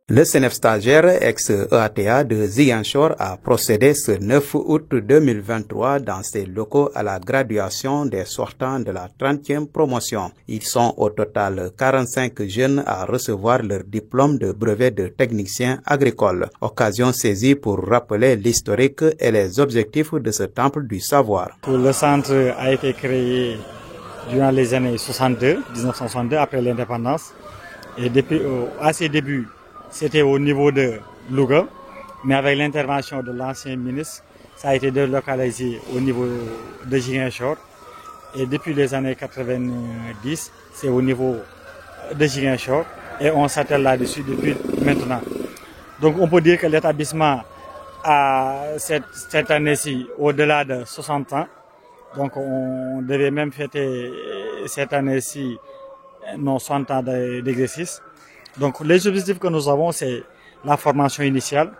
Le CNF stagiaire ex-EATA de Ziguinchor a procédé ce 9 août 2023 dans ses locaux à la graduation des sortants de la 30e promotion. Ils sont au total 45 jeunes à recevoir leur diplôme de brevet de technicien agricole. Occasion saisie pour rappeler l'historique et les objectifs de ce temple du savoir. Le centre a été créé durant les années 1962, après l'indépendance. Et depuis, à ses débuts, c'était au niveau de Louga, mais avec l'intervention de l'ancien ministre, ça a été délocalisé au niveau de Ziguinchor. Et depuis les années 90, c'est au niveau de Ziguinchor et on s'attelle là-dessus depuis maintenant. Donc on peut dire que l'établissement a cette année-ci au-delà de 60 ans. Donc on devait même fêter cette année-ci nos 60 ans d'exercice. Donc les objectifs que nous avons, c'est la formation initiale,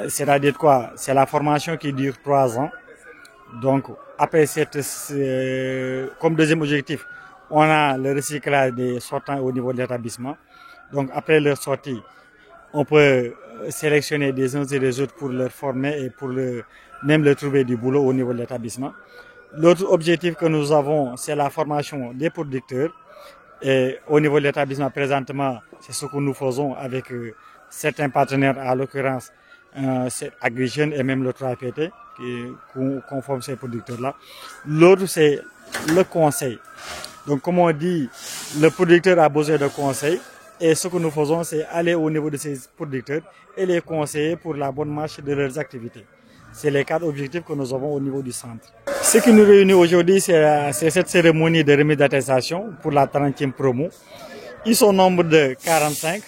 c'est-à-dire quoi? C'est la formation qui dure 3 ans. Donc après comme deuxième objectif, on a le recyclage des sortants au niveau de l'établissement. Donc après leur sortie, on peut sélectionner des uns et des autres pour leur former et pour même leur trouver du boulot au niveau de l'établissement. L'autre objectif que nous avons, c'est la formation des producteurs. Et au niveau de l'établissement, présentement, c'est ce que nous faisons avec certains partenaires, à l'occurrence AgriJeunes et même le 3PT, qui conforment ces producteurs-là. L'autre, c'est le conseil. Donc, comme on dit, le producteur a besoin de conseils. Et ce que nous faisons, c'est aller au niveau de ces producteurs et les conseiller pour la bonne marche de leurs activités. C'est les 4 objectifs que nous avons au niveau du centre. Ce qui nous réunit aujourd'hui, c'est cette cérémonie de remise d'attestation pour la 30e promo. Ils sont au nombre de 45.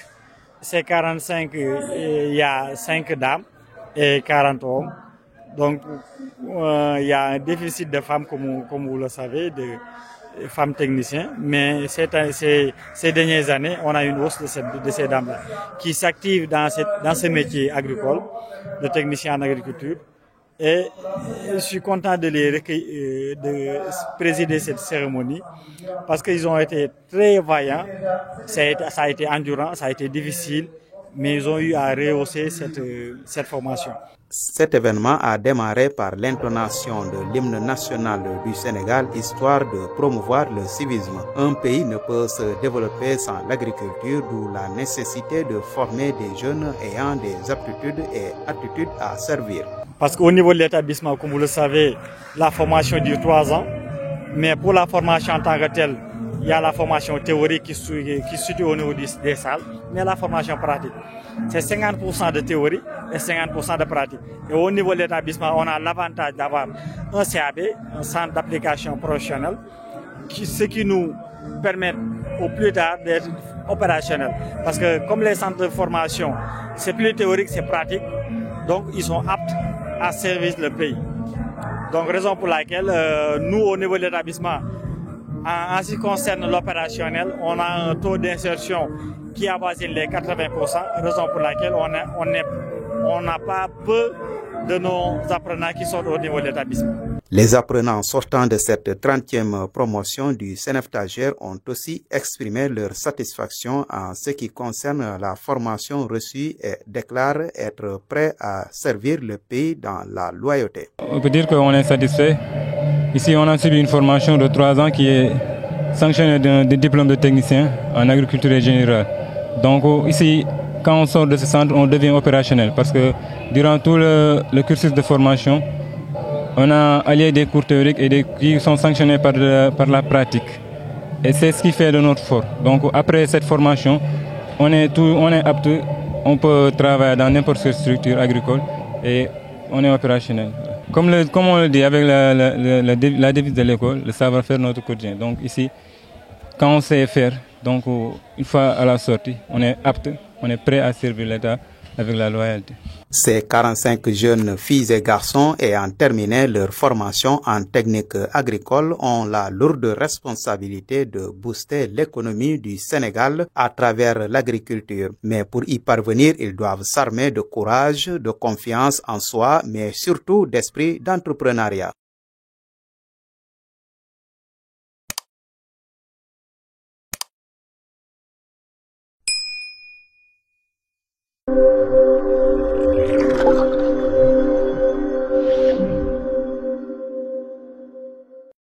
Ces 45, il y a 5 dames et 40 hommes. Donc, il y a un déficit de femmes, comme vous le savez, de femmes techniciens. Mais ces dernières années, on a une hausse de ces dames-là qui s'activent dans ce métier agricole, de technicien en agriculture. Et je suis content de présider cette cérémonie parce qu'ils ont été très vaillants. Ça a été endurant, ça a été difficile, mais ils ont eu à rehausser cette formation. Cet événement a démarré par l'intonation de l'hymne national du Sénégal, histoire de promouvoir le civisme. Un pays ne peut se développer sans l'agriculture, d'où la nécessité de former des jeunes ayant des aptitudes et attitudes à servir. Parce qu'au niveau de l'établissement, comme vous le savez, la formation dure 3 ans. Mais pour la formation en tant que telle, il y a la formation théorique qui se situe au niveau des salles, mais la formation pratique, c'est 50% de théorie et 50% de pratique. Et au niveau de l'établissement, on a l'avantage d'avoir un CAB, un centre d'application professionnelle, ce qui nous permet au plus tard d'être opérationnel. Parce que comme les centres de formation, c'est plus théorique, c'est pratique, donc ils sont aptes à servir le pays. Donc raison pour laquelle nous, au niveau de l'établissement, en ce qui concerne l'opérationnel, on a un taux d'insertion qui avoisine les 80%, raison pour laquelle on n'a pas peu de nos apprenants qui sont au niveau de l'établissement. Les apprenants sortant de cette 30e promotion du CNF stagiaire ont aussi exprimé leur satisfaction en ce qui concerne la formation reçue et déclarent être prêts à servir le pays dans la loyauté. On peut dire qu'on est satisfait. Ici, on a suivi une formation de 3 ans qui est sanctionnée d'un diplôme de technicien en agriculture et générale. Donc ici, quand on sort de ce centre, on devient opérationnel parce que durant tout le cursus de formation, on a allié des cours théoriques et qui sont sanctionnés par la pratique. Et c'est ce qui fait de notre force. Donc après cette formation, on est apte, on peut travailler dans n'importe quelle structure agricole et on est opérationnel. Comme on le dit avec la devise de l'école, le savoir-faire notre quotidien. Donc ici, quand on sait faire, donc une fois à la sortie, on est apte, on est prêt à servir l'État avec la loyauté. Ces 45 jeunes filles et garçons ayant terminé leur formation en technique agricole ont la lourde responsabilité de booster l'économie du Sénégal à travers l'agriculture. Mais pour y parvenir, ils doivent s'armer de courage, de confiance en soi, mais surtout d'esprit d'entrepreneuriat.